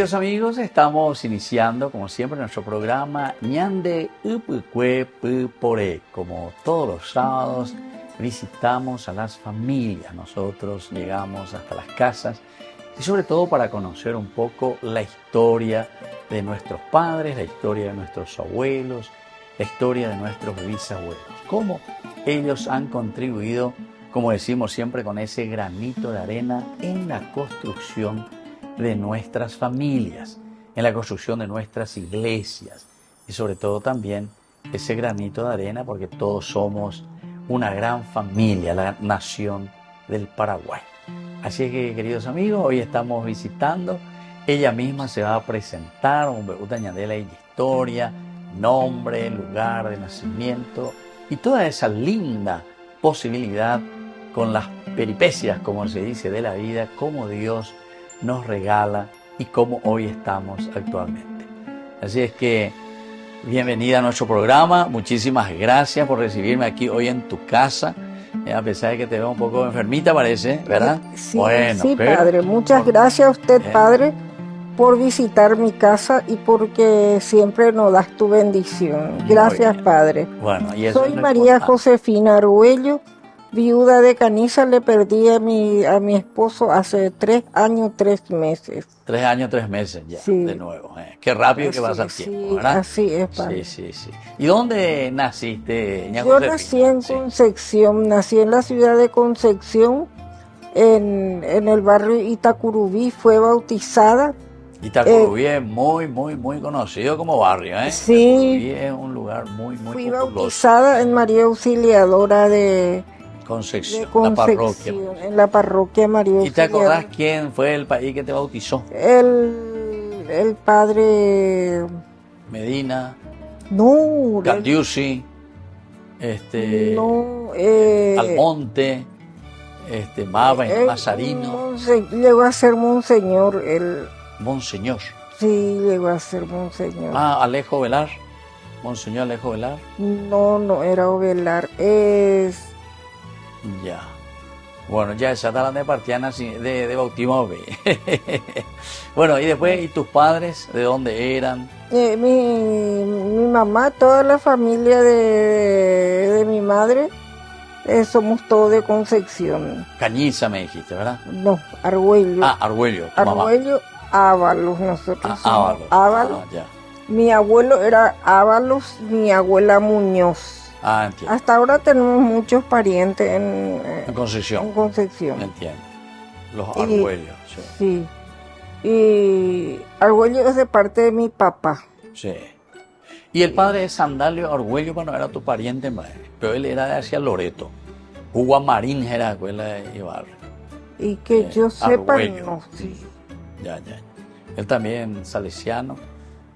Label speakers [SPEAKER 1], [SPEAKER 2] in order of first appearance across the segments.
[SPEAKER 1] queridos amigos, estamos iniciando, como siempre, nuestro programa Ñande Upukwe Pupore. Como todos los sábados, visitamos a las familias. Nosotros llegamos hasta las casas y sobre todo para conocer un poco la historia de nuestros padres, la historia de nuestros abuelos, la historia de nuestros bisabuelos. Cómo ellos han contribuido, como decimos siempre, con ese granito de arena en la construcción de nuestras familias, en la construcción de nuestras iglesias y sobre todo también ese granito de arena porque todos somos una gran familia, la nación del Paraguay. Así es que, queridos amigos, hoy estamos visitando, ella misma se va a presentar, una ñandela y historia, nombre, lugar de nacimiento y toda esa linda posibilidad con las peripecias, como se dice, de la vida, cómo Dios nos regala y cómo hoy estamos actualmente. Así es que, bienvenida a nuestro programa, muchísimas gracias por recibirme aquí hoy en tu casa, a pesar de que te veo un poco enfermita parece, ¿verdad?
[SPEAKER 2] Sí,
[SPEAKER 1] bueno,
[SPEAKER 2] sí,
[SPEAKER 1] pero,
[SPEAKER 2] padre, muchas gracias a usted, padre, por visitar mi casa y porque siempre nos das tu bendición. Gracias, padre.
[SPEAKER 1] Bueno, y eso
[SPEAKER 2] Soy
[SPEAKER 1] es lo
[SPEAKER 2] María
[SPEAKER 1] importante.
[SPEAKER 2] Josefina Arguello, viuda de Caniza. Le perdí a mi esposo hace 3 años, 3 meses.
[SPEAKER 1] 3 años, 3 meses ya,
[SPEAKER 2] Sí.
[SPEAKER 1] de nuevo. Qué rápido que pasa el tiempo,
[SPEAKER 2] Sí,
[SPEAKER 1] ¿verdad?
[SPEAKER 2] así es, padre.
[SPEAKER 1] Sí. ¿Y dónde naciste, ña
[SPEAKER 2] Yo
[SPEAKER 1] Josefina?
[SPEAKER 2] nací en Concepción, nací en la ciudad de Concepción, en el barrio Itacurubí. Fue bautizada.
[SPEAKER 1] Itacurubí es muy conocido como barrio, ¿eh?
[SPEAKER 2] Sí.
[SPEAKER 1] Itacurubí es un lugar muy
[SPEAKER 2] Fui
[SPEAKER 1] populoso.
[SPEAKER 2] bautizada en María Auxiliadora de
[SPEAKER 1] Concepción,
[SPEAKER 2] Concepción,
[SPEAKER 1] la parroquia.
[SPEAKER 2] en la parroquia María
[SPEAKER 1] ¿Y te
[SPEAKER 2] Auxiliadora.
[SPEAKER 1] acordás quién fue el país que te bautizó?
[SPEAKER 2] El padre
[SPEAKER 1] Medina,
[SPEAKER 2] no,
[SPEAKER 1] Candiusi,
[SPEAKER 2] no,
[SPEAKER 1] Almonte, Mazarino,
[SPEAKER 2] llegó a ser monseñor,
[SPEAKER 1] Monseñor.
[SPEAKER 2] sí, llegó a ser monseñor.
[SPEAKER 1] Alejo Velar, Monseñor Alejo Velar.
[SPEAKER 2] No era Ovelar,
[SPEAKER 1] Ya. Bueno, ya esa tal de partiana de bautismo. Bueno, y después, ¿y tus padres de dónde eran?
[SPEAKER 2] Mi mamá, toda la familia de mi madre, somos todos de Concepción.
[SPEAKER 1] Cañiza me dijiste, ¿verdad?
[SPEAKER 2] No, Argüello.
[SPEAKER 1] Argüello, tu mamá.
[SPEAKER 2] Argüello, Ábalos, nosotros somos
[SPEAKER 1] Ábalos.
[SPEAKER 2] Ábalos.
[SPEAKER 1] Ya.
[SPEAKER 2] Mi abuelo era Ábalos, mi abuela Muñoz.
[SPEAKER 1] Entiendo.
[SPEAKER 2] Hasta ahora tenemos muchos parientes
[SPEAKER 1] En Concepción.
[SPEAKER 2] en Concepción.
[SPEAKER 1] Entiendo. Los Argüellos, sí.
[SPEAKER 2] Sí. Y Argüello es de parte de mi papá.
[SPEAKER 1] Sí. Y el padre de Sandalio Argüello, bueno, era tu pariente, pero él era de hacia Loreto. Marín era la escuela de Ibarra.
[SPEAKER 2] Y que yo sepa,
[SPEAKER 1] Argüello.
[SPEAKER 2] no. Sí.
[SPEAKER 1] Ya. Él también salesiano,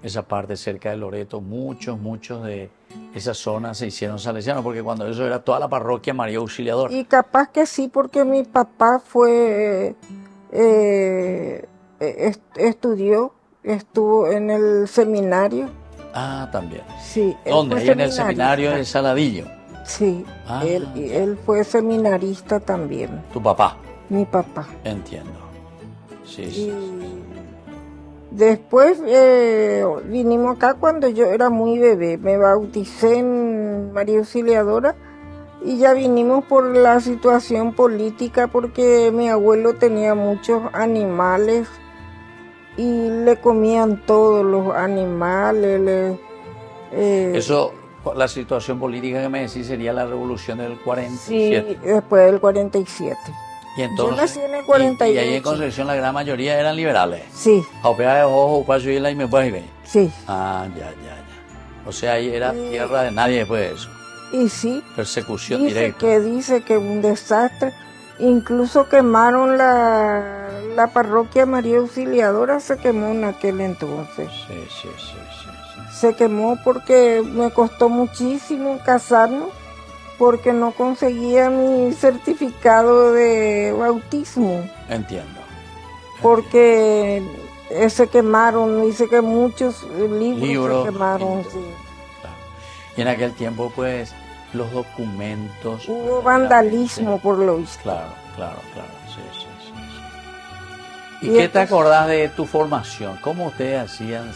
[SPEAKER 1] esa parte cerca de Loreto, muchos de esa zona se hicieron salesianos, porque cuando eso era toda la parroquia María Auxiliadora.
[SPEAKER 2] Y capaz que sí, porque mi papá estuvo en el seminario.
[SPEAKER 1] También.
[SPEAKER 2] Sí.
[SPEAKER 1] ¿Dónde? Ahí en el seminario de Saladillo.
[SPEAKER 2] Sí, él fue seminarista también.
[SPEAKER 1] ¿Tu papá?
[SPEAKER 2] Mi papá.
[SPEAKER 1] Entiendo. Sí.
[SPEAKER 2] Y después vinimos acá cuando yo era muy bebé. Me bauticé en María Auxiliadora y ya vinimos por la situación política porque mi abuelo tenía muchos animales y le comían todos los animales.
[SPEAKER 1] Eso, la situación política que me decís sería la revolución del 47.
[SPEAKER 2] Sí, después del 47.
[SPEAKER 1] Y entonces,
[SPEAKER 2] yo nací en el 48.
[SPEAKER 1] Y ahí en Concepción la gran mayoría eran liberales.
[SPEAKER 2] Sí. Sí.
[SPEAKER 1] Ya. O sea, ahí era tierra de nadie después de eso.
[SPEAKER 2] Y sí.
[SPEAKER 1] Persecución directa.
[SPEAKER 2] Dice que un desastre. Incluso quemaron la parroquia María Auxiliadora, se quemó en aquel entonces.
[SPEAKER 1] Sí.
[SPEAKER 2] Se quemó porque me costó muchísimo casarnos, porque no conseguía mi certificado de bautismo.
[SPEAKER 1] Entiendo.
[SPEAKER 2] Porque se quemaron, dice que muchos libros se quemaron.
[SPEAKER 1] Sí. Claro. Y en aquel tiempo, pues, los documentos...
[SPEAKER 2] Hubo vandalismo, por lo visto.
[SPEAKER 1] Claro. Sí. ¿Y qué te acordás de tu formación? ¿Cómo ustedes hacían?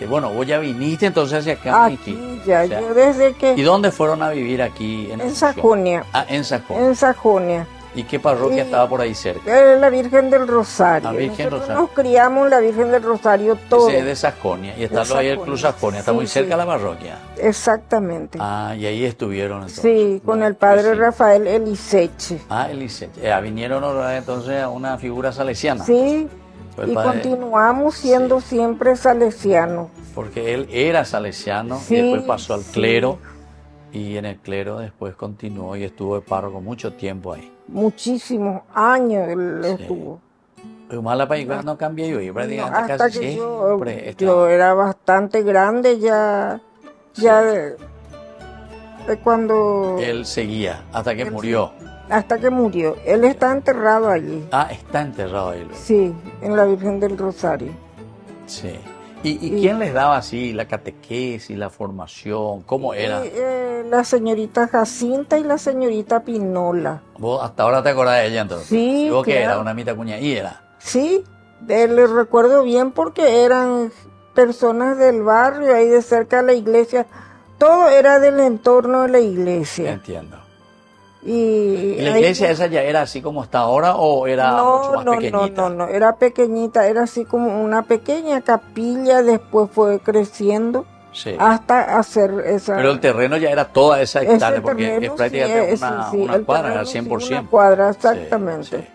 [SPEAKER 1] Bueno, vos ya viniste entonces hacia acá.
[SPEAKER 2] Aquí ya, o sea, yo desde que...
[SPEAKER 1] ¿Y dónde fueron a vivir aquí?
[SPEAKER 2] En Sajonia.
[SPEAKER 1] Ah, en Sajonia.
[SPEAKER 2] En Sajonia.
[SPEAKER 1] ¿Y qué parroquia estaba por ahí cerca?
[SPEAKER 2] La Virgen del Rosario.
[SPEAKER 1] La Virgen
[SPEAKER 2] Nosotros
[SPEAKER 1] Rosario.
[SPEAKER 2] nos criamos en la Virgen del Rosario todo.
[SPEAKER 1] Ese es de Sajonia. Y está ahí el Club Sajonia. Está muy cerca de la parroquia.
[SPEAKER 2] Exactamente.
[SPEAKER 1] Ah, y ahí estuvieron entonces.
[SPEAKER 2] Sí, con el padre Rafael Eliseche.
[SPEAKER 1] Ah, Eliseche. Vinieron entonces a una figura salesiana.
[SPEAKER 2] Sí, y continuamos siendo siempre salesianos.
[SPEAKER 1] Porque él era salesiano y después pasó al clero. Y en el clero después continuó y estuvo de párroco mucho tiempo ahí.
[SPEAKER 2] Muchísimos años él estuvo.
[SPEAKER 1] No cambié yo, prácticamente
[SPEAKER 2] hasta
[SPEAKER 1] casi
[SPEAKER 2] que
[SPEAKER 1] siempre.
[SPEAKER 2] Yo era bastante grande ya de cuando...
[SPEAKER 1] Él seguía hasta que murió.
[SPEAKER 2] Hasta que murió. Él está enterrado allí.
[SPEAKER 1] Ah, está enterrado ahí.
[SPEAKER 2] Sí, en la Virgen del Rosario.
[SPEAKER 1] Sí. ¿Y quién les daba así la catequesis, la formación? ¿Cómo era?
[SPEAKER 2] La señorita Jacinta y la señorita Pinola.
[SPEAKER 1] ¿Vos hasta ahora te acordás de ella entonces?
[SPEAKER 2] Sí,
[SPEAKER 1] ¿Y vos
[SPEAKER 2] claro.
[SPEAKER 1] qué era? ¿Una mitad cuña? ¿Y era?
[SPEAKER 2] Sí, les recuerdo bien porque eran personas del barrio, ahí de cerca de la iglesia. Todo era del entorno de la iglesia.
[SPEAKER 1] Entiendo.
[SPEAKER 2] ¿Y
[SPEAKER 1] la iglesia esa ya era así como está ahora o era mucho más pequeñita?
[SPEAKER 2] No, era pequeñita, era así como una pequeña capilla, después fue creciendo hasta hacer esa...
[SPEAKER 1] Pero el terreno ya era toda esa hectárea, porque es prácticamente una cuadra, era 100%.
[SPEAKER 2] Sí, una cuadra, exactamente.
[SPEAKER 1] Sí.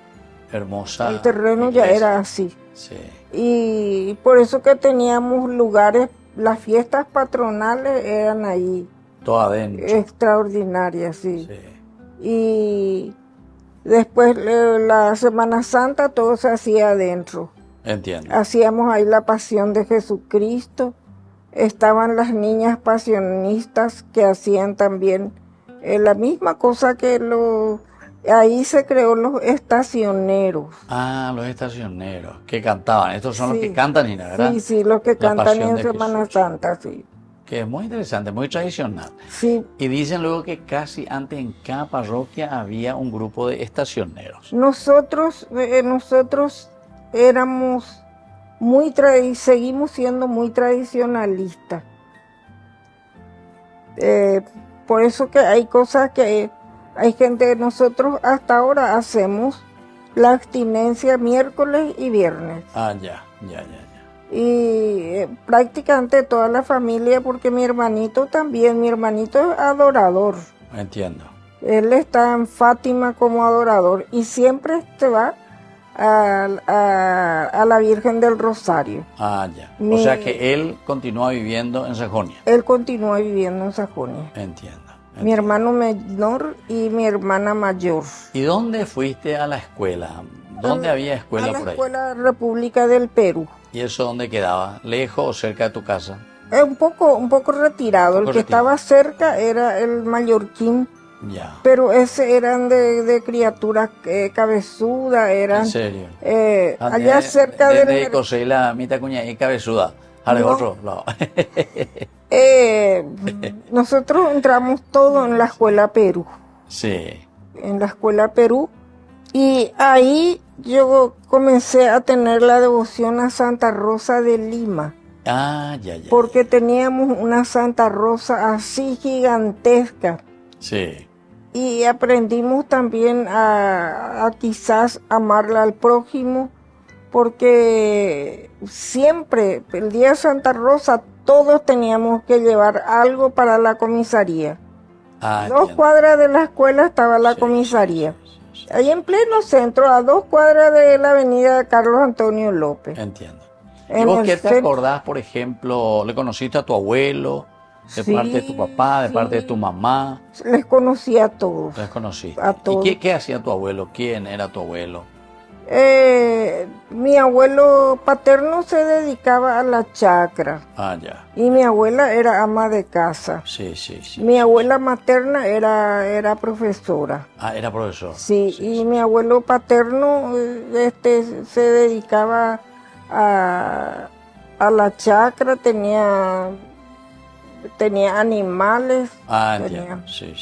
[SPEAKER 1] Hermosa.
[SPEAKER 2] El terreno iglesia. Ya era así.
[SPEAKER 1] Sí.
[SPEAKER 2] Y por eso que teníamos lugares, las fiestas patronales eran ahí.
[SPEAKER 1] Todo adentro.
[SPEAKER 2] Extraordinarias, sí. Y después la Semana Santa todo se hacía adentro.
[SPEAKER 1] Entiendo.
[SPEAKER 2] Hacíamos ahí la Pasión de Jesucristo. Estaban las niñas pasionistas que hacían también la misma cosa que ahí se creó los estacioneros.
[SPEAKER 1] Ah, los estacioneros, que cantaban. Estos son los que cantan, ¿verdad?
[SPEAKER 2] Sí, los que cantan en Semana Santa, sí.
[SPEAKER 1] Que es muy interesante, muy tradicional.
[SPEAKER 2] Sí.
[SPEAKER 1] Y dicen luego que casi antes en cada parroquia había un grupo de estacioneros.
[SPEAKER 2] Nosotros éramos seguimos siendo muy tradicionalistas. Por eso que hay cosas que hay gente, nosotros hasta ahora hacemos la abstinencia miércoles y viernes.
[SPEAKER 1] Ah, ya.
[SPEAKER 2] Y prácticamente toda la familia, porque mi hermanito es adorador.
[SPEAKER 1] Entiendo.
[SPEAKER 2] Él está en Fátima como adorador y siempre se va a la Virgen del Rosario.
[SPEAKER 1] Ah, ya. O sea que él continúa viviendo en Sajonia.
[SPEAKER 2] Él continúa viviendo en Sajonia.
[SPEAKER 1] Entiendo.
[SPEAKER 2] Mi hermano menor y mi hermana mayor.
[SPEAKER 1] ¿Y dónde fuiste a la escuela? ¿Dónde había escuela por ahí?
[SPEAKER 2] A la Escuela República del Perú.
[SPEAKER 1] ¿Y eso dónde quedaba? ¿Lejos o cerca de tu casa?
[SPEAKER 2] Un poco retirado. El que estaba cerca era el Mallorquín.
[SPEAKER 1] Ya.
[SPEAKER 2] Pero ese eran de criaturas cabezudas, eran...
[SPEAKER 1] ¿En serio?
[SPEAKER 2] Allá cerca de...
[SPEAKER 1] De Cosela, mitad cuña y cabezuda. Otro, no.
[SPEAKER 2] Nosotros entramos todo en la Escuela Perú.
[SPEAKER 1] Sí.
[SPEAKER 2] En la Escuela Perú. Y ahí yo comencé a tener la devoción a Santa Rosa de Lima.
[SPEAKER 1] Ah, ya.
[SPEAKER 2] Porque teníamos una Santa Rosa así gigantesca.
[SPEAKER 1] Sí.
[SPEAKER 2] Y aprendimos también a quizás amarla al prójimo, porque siempre, el día de Santa Rosa, todos teníamos que llevar algo para la comisaría. 2 cuadras de la escuela estaba la comisaría. Sí. Ahí en pleno centro, a 2 cuadras de la avenida Carlos Antonio López.
[SPEAKER 1] Entiendo. ¿Y vos qué te acordás, por ejemplo, le conociste a tu abuelo? ¿De parte de tu papá, de parte de tu mamá?
[SPEAKER 2] Les conocí a todos.
[SPEAKER 1] Les conociste.
[SPEAKER 2] A todos.
[SPEAKER 1] ¿Y qué hacía tu abuelo? ¿Quién era tu abuelo?
[SPEAKER 2] Mi abuelo paterno se dedicaba a la chacra.
[SPEAKER 1] Ah, ya.
[SPEAKER 2] Y mi abuela era ama de casa.
[SPEAKER 1] Sí.
[SPEAKER 2] Mi abuela materna era profesora.
[SPEAKER 1] Ah, era profesor.
[SPEAKER 2] Sí, y mi abuelo paterno se dedicaba a la chacra, tenía animales.
[SPEAKER 1] Ah, entiendo. Sí.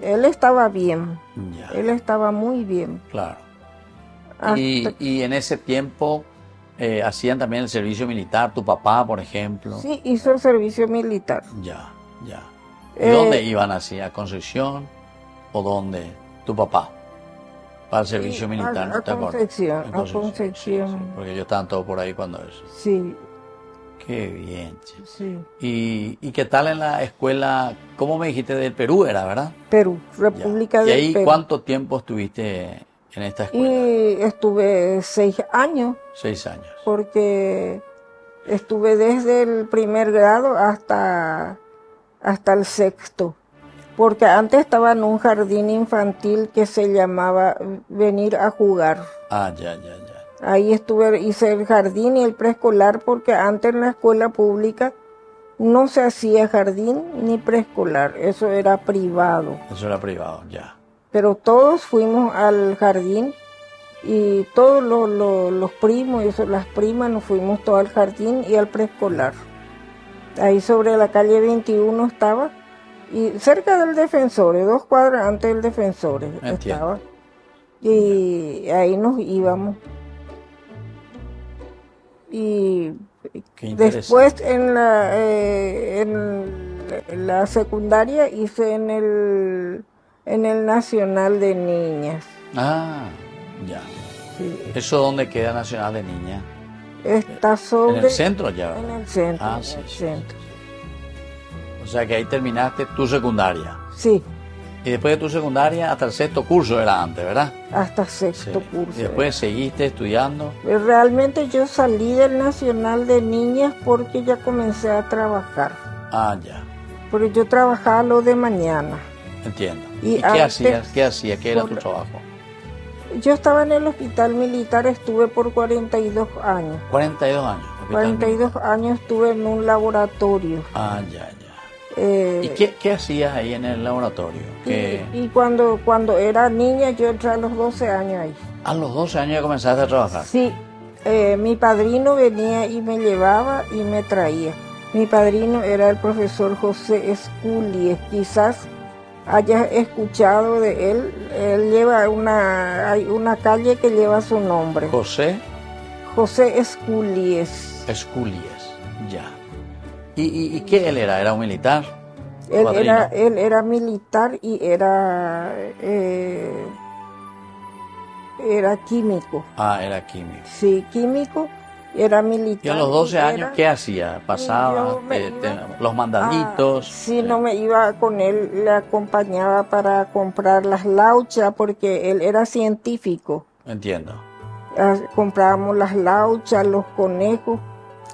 [SPEAKER 2] Él estaba bien.
[SPEAKER 1] Ya.
[SPEAKER 2] Él estaba muy bien.
[SPEAKER 1] Claro. Y en ese tiempo hacían también el servicio militar, tu papá, por ejemplo.
[SPEAKER 2] Sí, hizo el servicio militar.
[SPEAKER 1] Ya, ya. ¿Y dónde iban así? ¿A Concepción? ¿O dónde? ¿Tu papá? Para el servicio militar, ¿no te acuerdas?
[SPEAKER 2] Concepción, a Concepción.
[SPEAKER 1] Sí, porque ellos estaban todos por ahí cuando eso.
[SPEAKER 2] Sí.
[SPEAKER 1] Qué bien, che.
[SPEAKER 2] Sí.
[SPEAKER 1] ¿Y qué tal en la escuela? ¿Cómo me dijiste? Del Perú era, ¿verdad?
[SPEAKER 2] Perú, República del
[SPEAKER 1] Perú. ¿Y ahí
[SPEAKER 2] Perú.
[SPEAKER 1] cuánto tiempo estuviste en esta escuela?
[SPEAKER 2] Y estuve 6 años.
[SPEAKER 1] 6 años.
[SPEAKER 2] Porque estuve desde el primer grado hasta el sexto. Porque antes estaba en un jardín infantil que se llamaba Venir a Jugar.
[SPEAKER 1] Ah, ya.
[SPEAKER 2] Ahí hice el jardín y el preescolar porque antes en la escuela pública no se hacía jardín ni preescolar, eso era privado.
[SPEAKER 1] Eso era privado, ya.
[SPEAKER 2] Pero todos fuimos al jardín y todos los primos y las primas nos fuimos todos al jardín y al preescolar. Ahí sobre la calle 21 estaba, y cerca del Defensores, 2 cuadras antes del Defensores estaba. Y ahí nos íbamos. Y después en la secundaria hice en el Nacional de Niñas.
[SPEAKER 1] Ah, ya. Sí. ¿Eso dónde queda Nacional de Niñas?
[SPEAKER 2] Está sobre...
[SPEAKER 1] ¿En el centro ya?
[SPEAKER 2] En el centro.
[SPEAKER 1] Ah, sí. Centro. O sea que ahí terminaste tu secundaria.
[SPEAKER 2] Sí.
[SPEAKER 1] Y después de tu secundaria, hasta el sexto curso era antes, ¿verdad?
[SPEAKER 2] Hasta sexto curso.
[SPEAKER 1] Y después seguiste estudiando.
[SPEAKER 2] Realmente yo salí del Nacional de Niñas porque ya comencé a trabajar.
[SPEAKER 1] Ah, ya.
[SPEAKER 2] Pero yo trabajaba lo de mañana.
[SPEAKER 1] Entiendo. ¿Y qué hacías? ¿Qué era tu trabajo?
[SPEAKER 2] Yo estaba en el hospital militar, estuve por 42 años.
[SPEAKER 1] 42 años.
[SPEAKER 2] 42 años estuve en un laboratorio.
[SPEAKER 1] Ah, ya. ¿Y qué hacías ahí en el laboratorio?
[SPEAKER 2] Y cuando era niña yo entré a los 12 años ahí.
[SPEAKER 1] ¿A los 12 años ya comenzaste a trabajar?
[SPEAKER 2] Sí, mi padrino venía y me llevaba y me traía. Mi padrino era el profesor José Esculies, quizás hayas escuchado de él. Él lleva hay una calle que lleva su nombre.
[SPEAKER 1] ¿José?
[SPEAKER 2] José Esculies.
[SPEAKER 1] Esculies, ya. ¿Y qué él era? ¿Era un militar?
[SPEAKER 2] Él era militar y era químico.
[SPEAKER 1] Ah, era químico.
[SPEAKER 2] Sí, químico, era militar.
[SPEAKER 1] ¿Y a los 12 años qué hacía? ¿Pasaba los mandaditos?
[SPEAKER 2] Sí, no me iba con él, le acompañaba para comprar las lauchas porque él era científico.
[SPEAKER 1] Entiendo.
[SPEAKER 2] Comprábamos las lauchas, los conejos.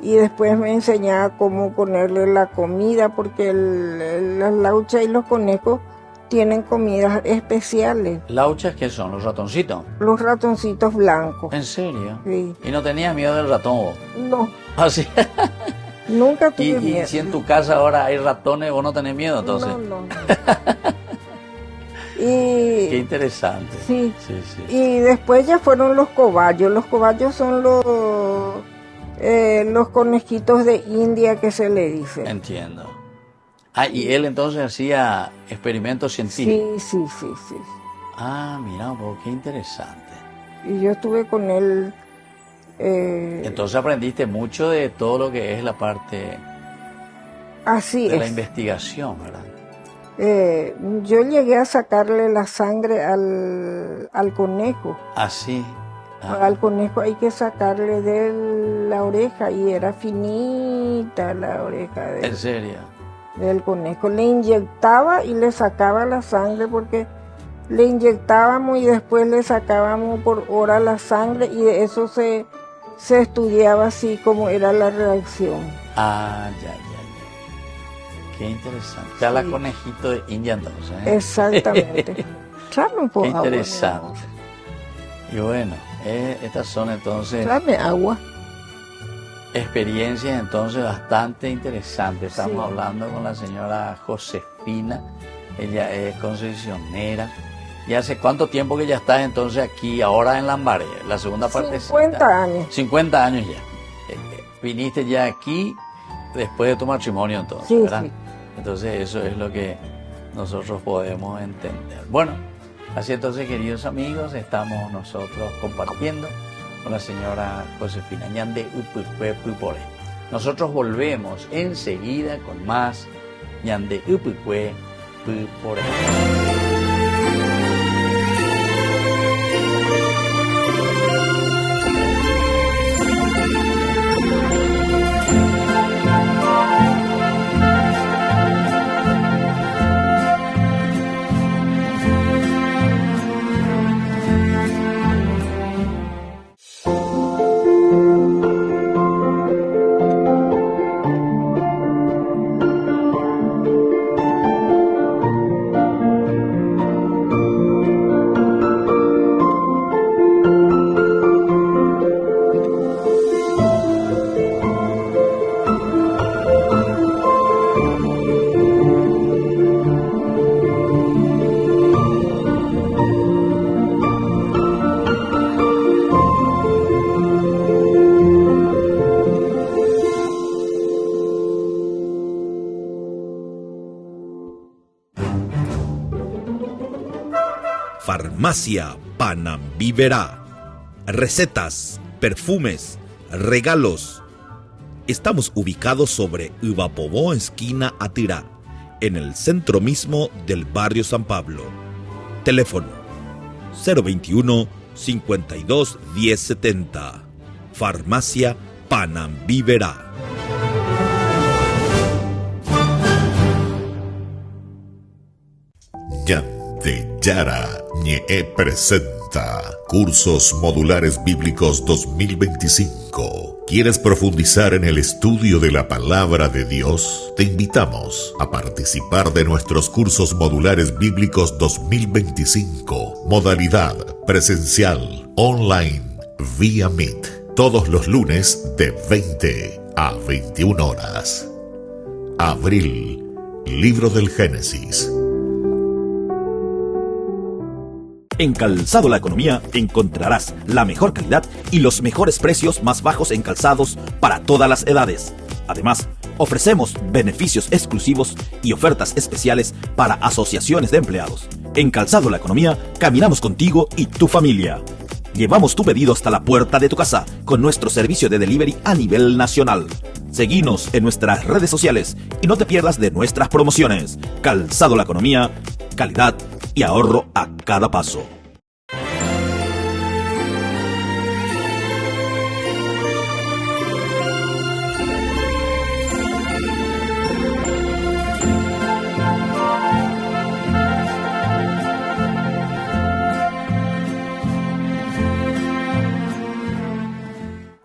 [SPEAKER 2] Y después me enseñaba cómo ponerle la comida, porque las lauchas y los conejos tienen comidas especiales.
[SPEAKER 1] ¿Lauchas qué son? ¿Los ratoncitos?
[SPEAKER 2] Los ratoncitos blancos.
[SPEAKER 1] ¿En serio?
[SPEAKER 2] Sí.
[SPEAKER 1] ¿Y no tenías miedo del ratón vos?
[SPEAKER 2] No.
[SPEAKER 1] ¿Ah, sí?
[SPEAKER 2] Nunca tuve miedo.
[SPEAKER 1] ¿Y si en tu casa ahora hay ratones, vos no tenés miedo entonces?
[SPEAKER 2] No. Qué
[SPEAKER 1] interesante.
[SPEAKER 2] Sí. Y después ya fueron los cobayos. Los cobayos son los conejitos de India que se le dice.
[SPEAKER 1] Entiendo. Ah, y él entonces hacía experimentos científicos.
[SPEAKER 2] Sí.
[SPEAKER 1] Ah, mira, qué interesante.
[SPEAKER 2] Y yo estuve con él.
[SPEAKER 1] Entonces aprendiste mucho de todo lo que es la parte de la investigación, ¿verdad?
[SPEAKER 2] Yo llegué a sacarle la sangre al conejo.
[SPEAKER 1] ¿Ah, sí?
[SPEAKER 2] Al conejo hay que sacarle de la oreja y era finita la oreja.
[SPEAKER 1] ¿En serio?
[SPEAKER 2] Del conejo. Le inyectaba y le sacaba la sangre porque le inyectábamos y después le sacábamos por hora la sangre y de eso se estudiaba así como era la reacción.
[SPEAKER 1] Ah, ya. Qué interesante. Ya la conejito de India entonces.
[SPEAKER 2] Exactamente. Tráeme un poco.
[SPEAKER 1] Qué interesante. Y bueno, estas son entonces...
[SPEAKER 2] Tráeme agua.
[SPEAKER 1] Experiencias entonces bastante interesantes. Estamos hablando con la señora Josefina. Ella es concesionera. ¿Y hace cuánto tiempo que ya estás entonces aquí, ahora en Lambaré, la segunda parte?
[SPEAKER 2] 50 años.
[SPEAKER 1] 50 años ya. Viniste ya aquí después de tu matrimonio entonces, ¿verdad? Sí. Entonces eso es lo que nosotros podemos entender. Bueno, Así entonces, queridos amigos, estamos nosotros compartiendo con la señora Josefina Ñande Upukwe Pupore. Nosotros volvemos enseguida con más Ñande Upukwe Pupore.
[SPEAKER 3] Farmacia Panambiverá. Recetas, perfumes, regalos. Estamos ubicados sobre Ivapobó, esquina Atirá, en el centro mismo del barrio San Pablo. Teléfono 021 52 1070. Farmacia Panambiverá.
[SPEAKER 4] Ñande Yara Ñe presenta Cursos Modulares Bíblicos 2025. ¿Quieres profundizar en el estudio de la Palabra de Dios? Te invitamos a participar de nuestros Cursos Modulares Bíblicos 2025. Modalidad presencial, online, vía Meet. Todos los lunes de 20 a 21 horas. Abril, Libro del Génesis.
[SPEAKER 3] En Calzado La Economía encontrarás la mejor calidad y los mejores precios más bajos en calzados para todas las edades. Además, ofrecemos beneficios exclusivos y ofertas especiales para asociaciones de empleados. En Calzado La Economía caminamos contigo y tu familia. Llevamos tu pedido hasta la puerta de tu casa con nuestro servicio de delivery a nivel nacional. Seguinos en nuestras redes sociales y no te pierdas de nuestras promociones. Calzado La Economía, calidad y ahorro a cada paso.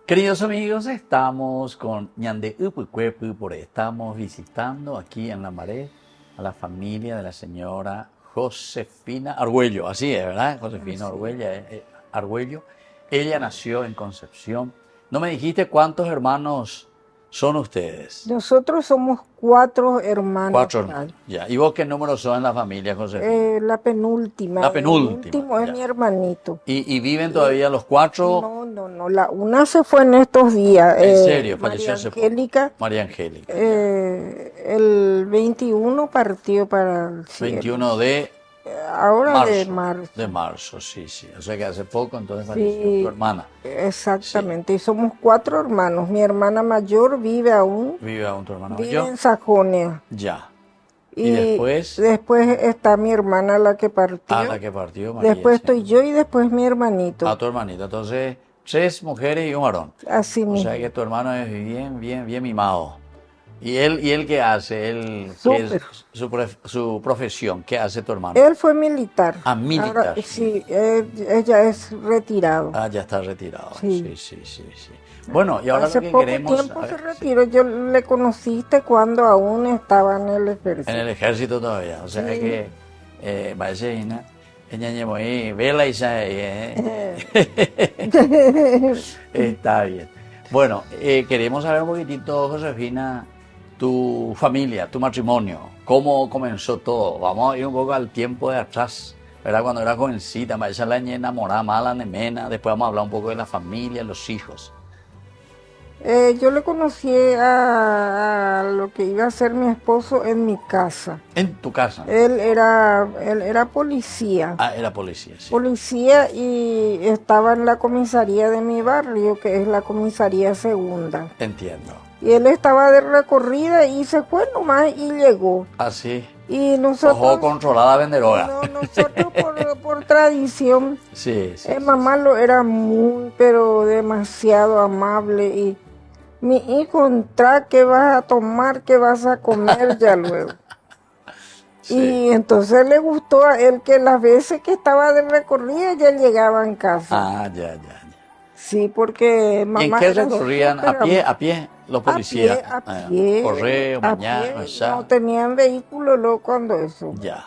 [SPEAKER 1] Queridos amigos, estamos con Ñande Upukwe Pupore. Estamos visitando aquí en Lambaré a la familia de la señora Josefina Argüello. Así es, ¿verdad? Josefina Argüello. Ella nació en Concepción. ¿No me dijiste cuántos hermanos son ustedes?
[SPEAKER 2] Nosotros somos 4 hermanos.
[SPEAKER 1] 4 hermanos, ya. ¿Y vos qué número son en la familia, Josefina?
[SPEAKER 2] La penúltima.
[SPEAKER 1] La penúltima,
[SPEAKER 2] El último es
[SPEAKER 1] ya.
[SPEAKER 2] mi hermanito.
[SPEAKER 1] ¿Y viven todavía los 4?
[SPEAKER 2] No. Una se fue en estos días.
[SPEAKER 1] ¿En serio? Falleció hace poco. María Angélica.
[SPEAKER 2] El 21 partió para el cielo.
[SPEAKER 1] 21 de
[SPEAKER 2] Ahora
[SPEAKER 1] marzo.
[SPEAKER 2] de marzo.
[SPEAKER 1] De marzo, sí. O sea que hace poco entonces falleció tu hermana.
[SPEAKER 2] Exactamente. Sí. Y somos 4 hermanos. Mi hermana mayor vive aún.
[SPEAKER 1] Vive aún tu hermana
[SPEAKER 2] vive
[SPEAKER 1] mayor.
[SPEAKER 2] en Sajonia.
[SPEAKER 1] Ya.
[SPEAKER 2] Y
[SPEAKER 1] después
[SPEAKER 2] está mi hermana, la que partió.
[SPEAKER 1] Ah, la que partió, María.
[SPEAKER 2] Después estoy yo y después mi hermanito.
[SPEAKER 1] Tu hermanita. Entonces, 3 mujeres y un varón.
[SPEAKER 2] Así mismo.
[SPEAKER 1] O sea que tu hermano es bien mimado. ¿Y él qué hace? ¿Qué es su profesión? ¿Qué hace tu hermano?
[SPEAKER 2] Él fue militar.
[SPEAKER 1] Ah, militar.
[SPEAKER 2] Ahora, sí, ella es retirado.
[SPEAKER 1] Ah, ya está retirado.
[SPEAKER 2] Sí.
[SPEAKER 1] Sí. Bueno, y ahora
[SPEAKER 2] hace
[SPEAKER 1] lo que
[SPEAKER 2] poco
[SPEAKER 1] queremos...
[SPEAKER 2] tiempo se retiró. Yo le conociste cuando aún estaba en el ejército.
[SPEAKER 1] En el ejército todavía. O sea que... parece... Ella muy vela y está bien. Bueno, queremos saber un poquitito, Josefina, tu familia, tu matrimonio, cómo comenzó todo. Vamos a ir un poco al tiempo de atrás, ¿verdad? Cuando era jovencita, me decía la enamorada, mala nemena. Después vamos a hablar un poco de la familia, los hijos.
[SPEAKER 2] Yo le conocí a lo que iba a ser mi esposo en mi casa.
[SPEAKER 1] En tu casa.
[SPEAKER 2] Él era policía.
[SPEAKER 1] Ah, era policía, sí.
[SPEAKER 2] Policía y estaba en la comisaría de mi barrio, que es la comisaría segunda.
[SPEAKER 1] Entiendo.
[SPEAKER 2] Y él estaba de recorrida y se fue nomás y llegó.
[SPEAKER 1] Así.
[SPEAKER 2] Y nosotros...
[SPEAKER 1] Ojo controlada venderoga.
[SPEAKER 2] No, nosotros por tradición.
[SPEAKER 1] Sí, sí.
[SPEAKER 2] Mamá lo era muy, pero demasiado amable y... Mi hijo, entra, ¿qué vas a tomar? ¿Qué vas a comer ya luego?
[SPEAKER 1] Sí.
[SPEAKER 2] Y entonces le gustó a él que las veces que estaba de recorrida ya llegaba en casa.
[SPEAKER 1] Ah, ya.
[SPEAKER 2] Sí, porque mamá...
[SPEAKER 1] ¿Y en qué
[SPEAKER 2] era
[SPEAKER 1] recorrían?
[SPEAKER 2] súper
[SPEAKER 1] ¿A pie? Los policías.
[SPEAKER 2] A pie.
[SPEAKER 1] Correo,
[SPEAKER 2] a
[SPEAKER 1] mañana,
[SPEAKER 2] pie.
[SPEAKER 1] ya.
[SPEAKER 2] No tenían vehículo luego cuando eso.
[SPEAKER 1] Ya.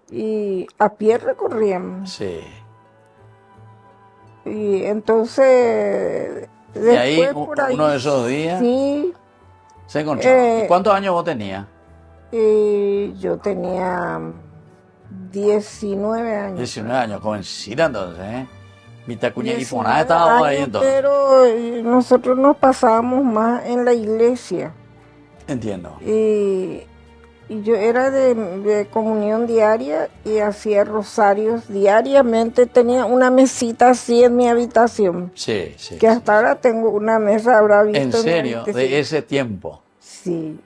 [SPEAKER 2] Y a pie recorrían.
[SPEAKER 1] Sí.
[SPEAKER 2] Y entonces...
[SPEAKER 1] Y ahí,
[SPEAKER 2] después por ahí,
[SPEAKER 1] uno de esos días,
[SPEAKER 2] sí,
[SPEAKER 1] se encontraron. ¿Y cuántos años vos tenías?
[SPEAKER 2] yo tenía 19 años.
[SPEAKER 1] 19 años, jovencita entonces, ¿eh? Vitacuña y
[SPEAKER 2] 19
[SPEAKER 1] Foná estábamos ahí
[SPEAKER 2] años,
[SPEAKER 1] entonces.
[SPEAKER 2] Pero nosotros nos pasábamos más en la iglesia.
[SPEAKER 1] Entiendo.
[SPEAKER 2] Y yo era de comunión diaria y hacía rosarios diariamente. Tenía una mesita así en mi habitación.
[SPEAKER 1] Sí.
[SPEAKER 2] Que hasta ahora tengo una mesa, habrá visto.
[SPEAKER 1] ¿En serio?
[SPEAKER 2] Sí.
[SPEAKER 1] ¿De ese tiempo?
[SPEAKER 2] Sí.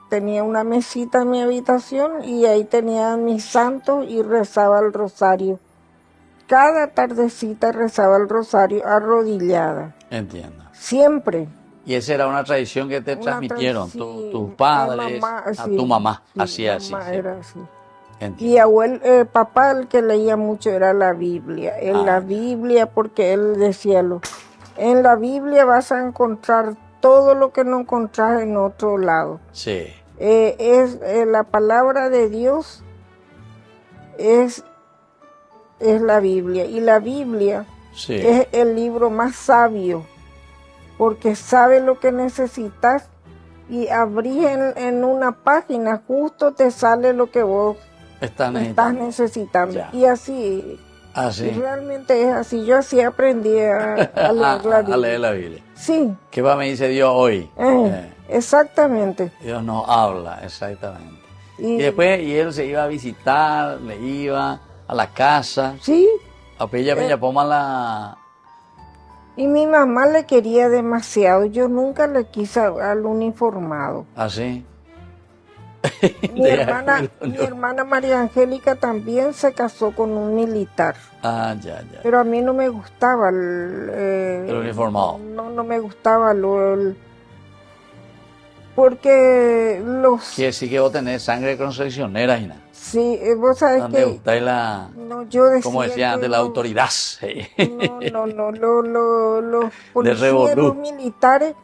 [SPEAKER 2] Tenía una mesita en mi habitación y ahí tenía mis santos y rezaba el rosario. Cada tardecita rezaba el rosario arrodillada.
[SPEAKER 1] Entiendo.
[SPEAKER 2] Siempre.
[SPEAKER 1] Y esa era una tradición que te transmitieron tus padres,
[SPEAKER 2] mamá,
[SPEAKER 1] a
[SPEAKER 2] sí,
[SPEAKER 1] tu mamá,
[SPEAKER 2] sí,
[SPEAKER 1] hacía así.
[SPEAKER 2] mamá
[SPEAKER 1] Sí.
[SPEAKER 2] era así.
[SPEAKER 1] Entiendo.
[SPEAKER 2] Y papá el que leía mucho era la Biblia. La Biblia, porque él decía, en la Biblia vas a encontrar todo lo que no encontrás en otro lado.
[SPEAKER 1] Sí.
[SPEAKER 2] La palabra de Dios es la Biblia. Y la Biblia
[SPEAKER 1] Sí.
[SPEAKER 2] es el libro más sabio, porque sabe lo que necesitas y abrís en una página, justo te sale lo que vos estás necesitando.
[SPEAKER 1] Ya.
[SPEAKER 2] Y así,
[SPEAKER 1] Así.
[SPEAKER 2] y realmente es así. Yo así aprendí a leer la Biblia.
[SPEAKER 1] A leer la Biblia.
[SPEAKER 2] Sí.
[SPEAKER 1] ¿Qué va me dice Dios hoy?
[SPEAKER 2] Exactamente.
[SPEAKER 1] Dios nos habla, exactamente.
[SPEAKER 2] Y
[SPEAKER 1] después, y él se iba a visitar, le iba a la casa.
[SPEAKER 2] sí.
[SPEAKER 1] A Peña Poma la...
[SPEAKER 2] Y mi mamá le quería demasiado. Yo nunca le quise al uniformado.
[SPEAKER 1] ¿Así?
[SPEAKER 2] Mi hermana María Angélica también se casó con un militar.
[SPEAKER 1] Ah, ya.
[SPEAKER 2] Pero a mí no me gustaba el
[SPEAKER 1] uniformado.
[SPEAKER 2] No me gustaba porque
[SPEAKER 1] Quiere decir que vos tenés sangre concesionera, Gina.
[SPEAKER 2] Sí, vos sabés
[SPEAKER 1] ¿Dónde
[SPEAKER 2] que...
[SPEAKER 1] gustáis la...
[SPEAKER 2] No, yo decía
[SPEAKER 1] como decían antes, la autoridad?
[SPEAKER 2] No, los policías,
[SPEAKER 1] revolú.
[SPEAKER 2] los militares,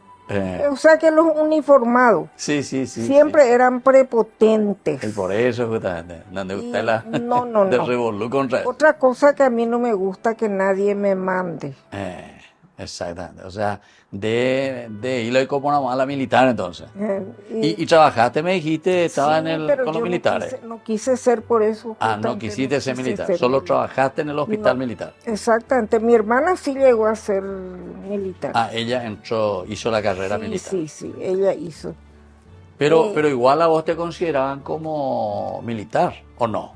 [SPEAKER 2] o sea que los uniformados,
[SPEAKER 1] Sí.
[SPEAKER 2] siempre eran prepotentes.
[SPEAKER 1] Y por eso, justamente, donde gustáis la...
[SPEAKER 2] No.
[SPEAKER 1] de revolú contra...
[SPEAKER 2] Otra cosa que a mí no me gusta que nadie me mande.
[SPEAKER 1] Exactamente, o sea, de hilo y como una mala militar entonces.
[SPEAKER 2] Y
[SPEAKER 1] ¿Y trabajaste, me dijiste, estaba
[SPEAKER 2] sí,
[SPEAKER 1] con los
[SPEAKER 2] yo
[SPEAKER 1] militares?
[SPEAKER 2] no quise ser por eso.
[SPEAKER 1] No
[SPEAKER 2] justamente,
[SPEAKER 1] quisiste ser
[SPEAKER 2] quise
[SPEAKER 1] militar,
[SPEAKER 2] ser
[SPEAKER 1] solo
[SPEAKER 2] militar.
[SPEAKER 1] trabajaste en el hospital militar.
[SPEAKER 2] Exactamente, mi hermana sí llegó a ser militar.
[SPEAKER 1] Ella hizo la carrera militar.
[SPEAKER 2] Sí, ella hizo.
[SPEAKER 1] Pero igual a vos te consideraban como militar, ¿o no?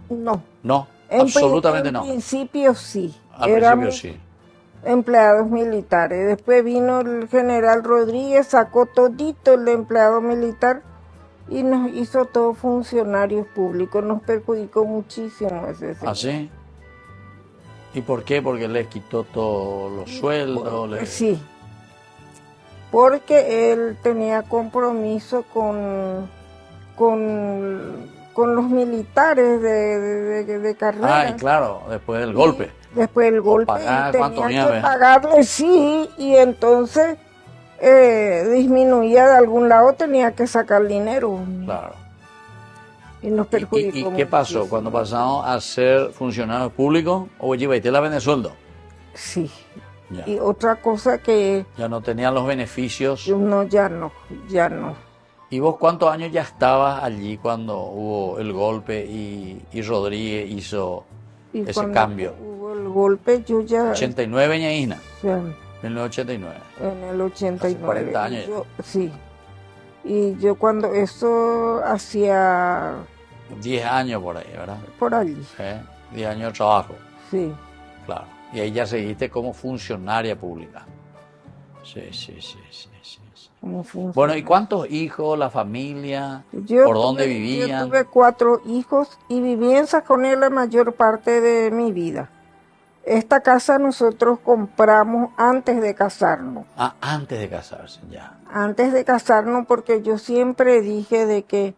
[SPEAKER 2] No,
[SPEAKER 1] Absolutamente no.
[SPEAKER 2] En principio sí.
[SPEAKER 1] Al
[SPEAKER 2] Éramos
[SPEAKER 1] principio sí.
[SPEAKER 2] empleados militares. Después vino el general Rodríguez, sacó todito el empleado militar y nos hizo todos funcionarios públicos. Nos perjudicó muchísimo ese señor.
[SPEAKER 1] ¿Ah, sí? ¿Y por qué? Porque les quitó todos los sueldos.
[SPEAKER 2] Sí, porque él tenía compromiso con los militares de carrera.
[SPEAKER 1] Y claro, después del golpe.
[SPEAKER 2] Después del golpe
[SPEAKER 1] pagar, ¿cuánto
[SPEAKER 2] tenía
[SPEAKER 1] tenía?
[SPEAKER 2] que pagarle, sí, y entonces disminuía de algún lado, tenía que sacar dinero.
[SPEAKER 1] Claro.
[SPEAKER 2] Y nos perjudicó.
[SPEAKER 1] ¿Y qué pasó?
[SPEAKER 2] muchísimo.
[SPEAKER 1] Cuando pasamos a ser funcionarios públicos, oye, ¿y te la vende sueldo?
[SPEAKER 2] Sí.
[SPEAKER 1] Ya.
[SPEAKER 2] Y otra cosa que
[SPEAKER 1] Ya no tenían los beneficios.
[SPEAKER 2] ya no.
[SPEAKER 1] ¿Y vos cuántos años ya estabas allí cuando hubo el golpe y Rodríguez hizo
[SPEAKER 2] Y
[SPEAKER 1] ese
[SPEAKER 2] cuando
[SPEAKER 1] cambio?
[SPEAKER 2] hubo el golpe, yo ya...
[SPEAKER 1] 89 años, Isna. 1989.
[SPEAKER 2] En el 89.
[SPEAKER 1] Hace 40 años.
[SPEAKER 2] Y yo, sí. Y yo cuando eso hacía
[SPEAKER 1] 10 años por ahí, ¿verdad?
[SPEAKER 2] por allí,
[SPEAKER 1] 10 años de trabajo,
[SPEAKER 2] sí.
[SPEAKER 1] claro. Y ahí ya seguiste como funcionaria pública. Sí.
[SPEAKER 2] Como
[SPEAKER 1] Bueno, ¿y cuántos hijos, la familia?
[SPEAKER 2] Yo
[SPEAKER 1] ¿Por dónde
[SPEAKER 2] Yo
[SPEAKER 1] vivían?
[SPEAKER 2] tuve 4 hijos y viví en Sajonia la mayor parte de mi vida. Esta casa nosotros compramos antes de casarnos.
[SPEAKER 1] Ah, antes de casarse, ya.
[SPEAKER 2] Antes de casarnos, porque yo siempre dije de que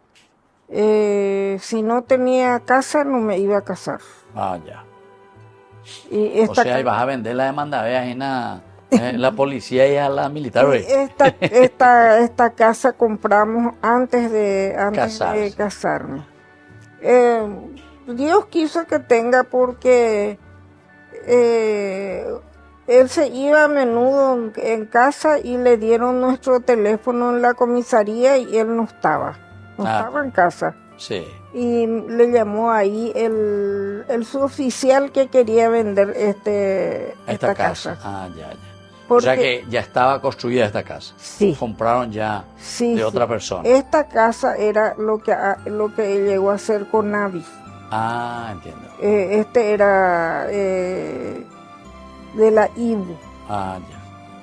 [SPEAKER 2] si no tenía casa no me iba a casar.
[SPEAKER 1] Ah, ya.
[SPEAKER 2] Y
[SPEAKER 1] O sea, ibas a vender la demanda, veas, en la policía y a la militar, ¿ves?
[SPEAKER 2] esta casa compramos antes de
[SPEAKER 1] Casarse.
[SPEAKER 2] casarnos. Dios quiso que tenga porque él se iba a menudo en casa y le dieron nuestro teléfono en la comisaría y él no estaba en casa.
[SPEAKER 1] Sí.
[SPEAKER 2] Y le llamó ahí el suboficial que quería vender esta casa.
[SPEAKER 1] Ah, ya.
[SPEAKER 2] Porque,
[SPEAKER 1] o sea que ya estaba construida esta casa.
[SPEAKER 2] Sí.
[SPEAKER 1] Compraron ya de otra persona.
[SPEAKER 2] Esta casa era lo que llegó a hacer con Navi.
[SPEAKER 1] Ah, entiendo.
[SPEAKER 2] Era de la IBU.
[SPEAKER 1] Ah, ya.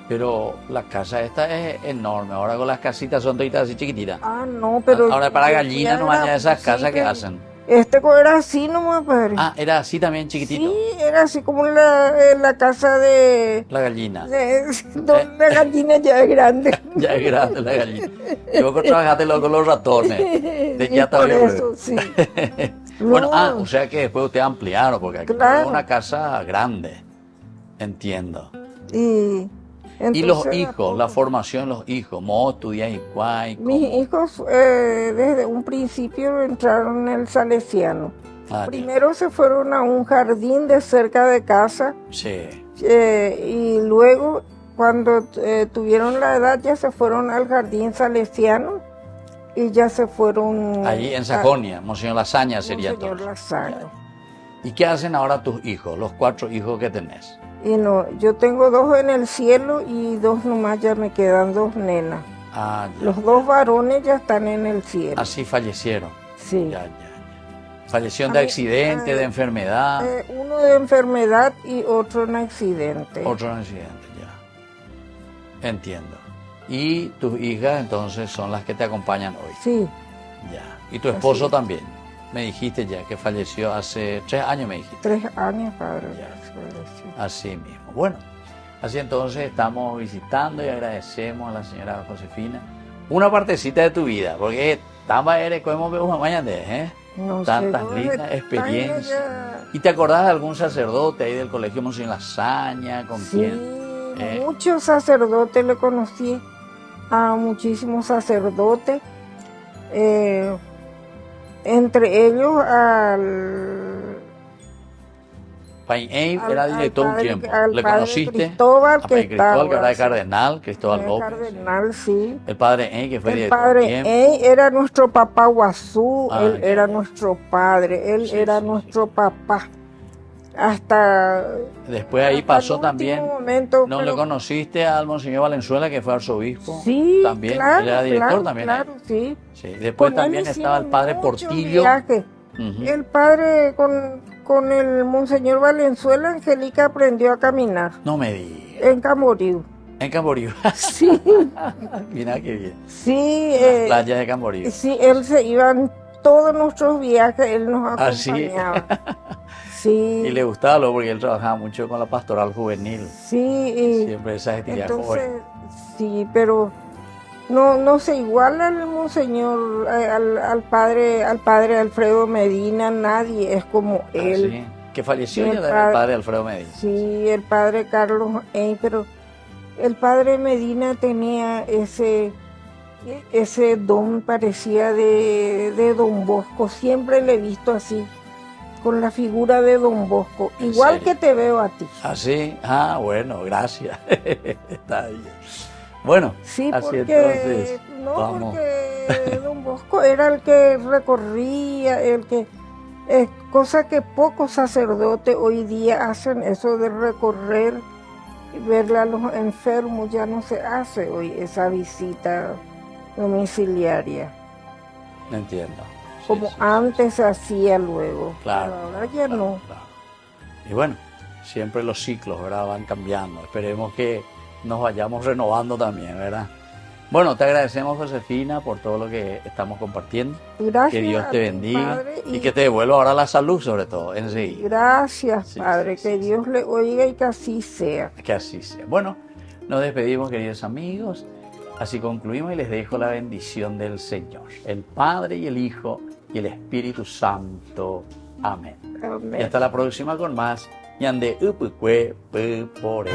[SPEAKER 1] Pero la casa esta es enorme. Ahora con las casitas son toditas así chiquititas.
[SPEAKER 2] Ah, no, pero...
[SPEAKER 1] Ahora para gallinas no vaya esas casas que
[SPEAKER 2] pero
[SPEAKER 1] hacen.
[SPEAKER 2] Era así nomás, padre.
[SPEAKER 1] Ah, era así también chiquitito.
[SPEAKER 2] Sí, era así como la casa de...
[SPEAKER 1] La gallina.
[SPEAKER 2] La gallina ya es grande.
[SPEAKER 1] Ya es grande la gallina. Yo que trabajaste con los ratones. De ya
[SPEAKER 2] por
[SPEAKER 1] todavía.
[SPEAKER 2] eso, sí.
[SPEAKER 1] Bueno,
[SPEAKER 2] No.
[SPEAKER 1] o sea que después usted ampliaron, porque aquí
[SPEAKER 2] Claro.
[SPEAKER 1] es una casa grande. Entiendo.
[SPEAKER 2] Y
[SPEAKER 1] los
[SPEAKER 2] entonces,
[SPEAKER 1] hijos, la formación de los hijos, ¿cómo estudias y cuál?
[SPEAKER 2] mis hijos desde un principio entraron en el Salesiano.
[SPEAKER 1] Ah,
[SPEAKER 2] Primero se fueron a un jardín de cerca de casa
[SPEAKER 1] sí.
[SPEAKER 2] y luego cuando tuvieron la edad ya se fueron al jardín Salesiano y ya se fueron...
[SPEAKER 1] Allí en Sajonia, Monseñor Lasaña sería
[SPEAKER 2] Monseñor
[SPEAKER 1] todo.
[SPEAKER 2] Lasaña.
[SPEAKER 1] ¿Y qué hacen ahora tus hijos, los 4 hijos que tenés?
[SPEAKER 2] Y no, yo tengo 2 en el cielo y 2 nomás, ya me quedan 2 nenas.
[SPEAKER 1] Ah, ya.
[SPEAKER 2] Los 2 varones ya están en el cielo.
[SPEAKER 1] Así fallecieron.
[SPEAKER 2] Sí.
[SPEAKER 1] Ya. Fallecieron de accidente, de enfermedad.
[SPEAKER 2] Uno de enfermedad y otro en accidente.
[SPEAKER 1] Otro en accidente, ya. Entiendo. Y tus hijas entonces son las que te acompañan hoy.
[SPEAKER 2] Sí.
[SPEAKER 1] Ya. Y tu esposo
[SPEAKER 2] es.
[SPEAKER 1] también. Me dijiste ya que falleció hace 3 años, me dijiste.
[SPEAKER 2] 3 años, padre.
[SPEAKER 1] Ya.
[SPEAKER 2] Sí.
[SPEAKER 1] Así mismo. Bueno, así entonces estamos visitando y agradecemos a la señora Josefina una partecita de tu vida, porque tamba eres como vemos mañana,
[SPEAKER 2] No
[SPEAKER 1] tantas
[SPEAKER 2] sé,
[SPEAKER 1] lindas experiencias.
[SPEAKER 2] ya.
[SPEAKER 1] ¿Y te acordás de algún sacerdote ahí del colegio Monseñor Lasaña? ¿Con
[SPEAKER 2] Sí,
[SPEAKER 1] quién?
[SPEAKER 2] muchos sacerdotes le conocí, a muchísimos sacerdotes, entre ellos al
[SPEAKER 1] Pain era director un tiempo.
[SPEAKER 2] al
[SPEAKER 1] ¿Le
[SPEAKER 2] padre
[SPEAKER 1] conociste?
[SPEAKER 2] Cristóbal,
[SPEAKER 1] A
[SPEAKER 2] que
[SPEAKER 1] Padre Cristóbal, que
[SPEAKER 2] estaba,
[SPEAKER 1] era de Cardenal, Cristóbal
[SPEAKER 2] el
[SPEAKER 1] López.
[SPEAKER 2] cardenal, sí.
[SPEAKER 1] El padre Ey, que fue
[SPEAKER 2] El
[SPEAKER 1] director un
[SPEAKER 2] padre
[SPEAKER 1] tiempo.
[SPEAKER 2] era nuestro papá Guazú,
[SPEAKER 1] Ah,
[SPEAKER 2] él
[SPEAKER 1] ya,
[SPEAKER 2] era
[SPEAKER 1] ya.
[SPEAKER 2] nuestro padre, él
[SPEAKER 1] Sí,
[SPEAKER 2] era
[SPEAKER 1] sí,
[SPEAKER 2] nuestro papá. Hasta
[SPEAKER 1] Después ahí
[SPEAKER 2] hasta
[SPEAKER 1] pasó
[SPEAKER 2] el
[SPEAKER 1] también.
[SPEAKER 2] último momento,
[SPEAKER 1] ¿No
[SPEAKER 2] pero-
[SPEAKER 1] le conociste al Monseñor Valenzuela, que fue arzobispo?
[SPEAKER 2] Sí,
[SPEAKER 1] También,
[SPEAKER 2] claro,
[SPEAKER 1] él era director
[SPEAKER 2] claro,
[SPEAKER 1] también.
[SPEAKER 2] claro, sí.
[SPEAKER 1] Sí. Después
[SPEAKER 2] Con él
[SPEAKER 1] también estaba el
[SPEAKER 2] hicimos
[SPEAKER 1] padre
[SPEAKER 2] muchos
[SPEAKER 1] Portillo.
[SPEAKER 2] viajes.
[SPEAKER 1] Ujú.
[SPEAKER 2] El padre con el Monseñor Valenzuela, Angélica aprendió a caminar
[SPEAKER 1] No me digas.
[SPEAKER 2] en Camboriú.
[SPEAKER 1] En Camboriú.
[SPEAKER 2] Sí,
[SPEAKER 1] Mira qué bien.
[SPEAKER 2] sí,
[SPEAKER 1] Las playas de Camboriú.
[SPEAKER 2] sí, él se iba en todos nuestros viajes, él nos
[SPEAKER 1] Ah, sí.
[SPEAKER 2] acompañaba. Sí,
[SPEAKER 1] Y le gustaba lo porque él trabajaba mucho con la pastoral juvenil.
[SPEAKER 2] sí, y
[SPEAKER 1] Siempre esas actividades
[SPEAKER 2] entonces,
[SPEAKER 1] jóvenes.
[SPEAKER 2] sí, pero no se iguala al Monseñor, al padre Alfredo Medina, nadie es como él.
[SPEAKER 1] Sí. Que falleció
[SPEAKER 2] Y
[SPEAKER 1] ya
[SPEAKER 2] el
[SPEAKER 1] también el padre Alfredo Medina.
[SPEAKER 2] Sí, el padre Carlos, pero el padre Medina tenía ese don, parecía de Don Bosco, siempre le he visto así, con la figura de Don Bosco,
[SPEAKER 1] ¿En
[SPEAKER 2] igual
[SPEAKER 1] serio?
[SPEAKER 2] que te veo a ti.
[SPEAKER 1] ¿Ah, sí? Ah, bueno, gracias. Está bien. Bueno,
[SPEAKER 2] Sí,
[SPEAKER 1] así
[SPEAKER 2] porque,
[SPEAKER 1] entonces,
[SPEAKER 2] no,
[SPEAKER 1] vamos.
[SPEAKER 2] porque Don Bosco era el que recorría, cosa que pocos sacerdotes hoy día hacen, eso de recorrer verle a los enfermos, ya no se hace hoy esa visita domiciliaria.
[SPEAKER 1] Entiendo. Sí,
[SPEAKER 2] Como
[SPEAKER 1] sí,
[SPEAKER 2] antes se hacía luego.
[SPEAKER 1] Claro.
[SPEAKER 2] Pero ahora ya no.
[SPEAKER 1] Claro. Y bueno, siempre los ciclos, ¿verdad? Van cambiando. Esperemos que nos vayamos renovando también, ¿verdad? Bueno, te agradecemos, Josefina, por todo lo que estamos compartiendo.
[SPEAKER 2] Gracias.
[SPEAKER 1] Que Dios te
[SPEAKER 2] a ti,
[SPEAKER 1] bendiga
[SPEAKER 2] Padre,
[SPEAKER 1] y que te devuelva ahora la salud, sobre todo, enseguida.
[SPEAKER 2] Gracias,
[SPEAKER 1] Sí,
[SPEAKER 2] Padre,
[SPEAKER 1] sí,
[SPEAKER 2] que
[SPEAKER 1] sí,
[SPEAKER 2] Dios le oiga y que así sea.
[SPEAKER 1] Que así sea. Bueno, nos despedimos, queridos amigos. Así concluimos y les dejo la bendición del Señor, el Padre y el Hijo y el Espíritu Santo. Amén.
[SPEAKER 2] Amén.
[SPEAKER 1] Y hasta la próxima con más. Ñande Upukwe Pupore.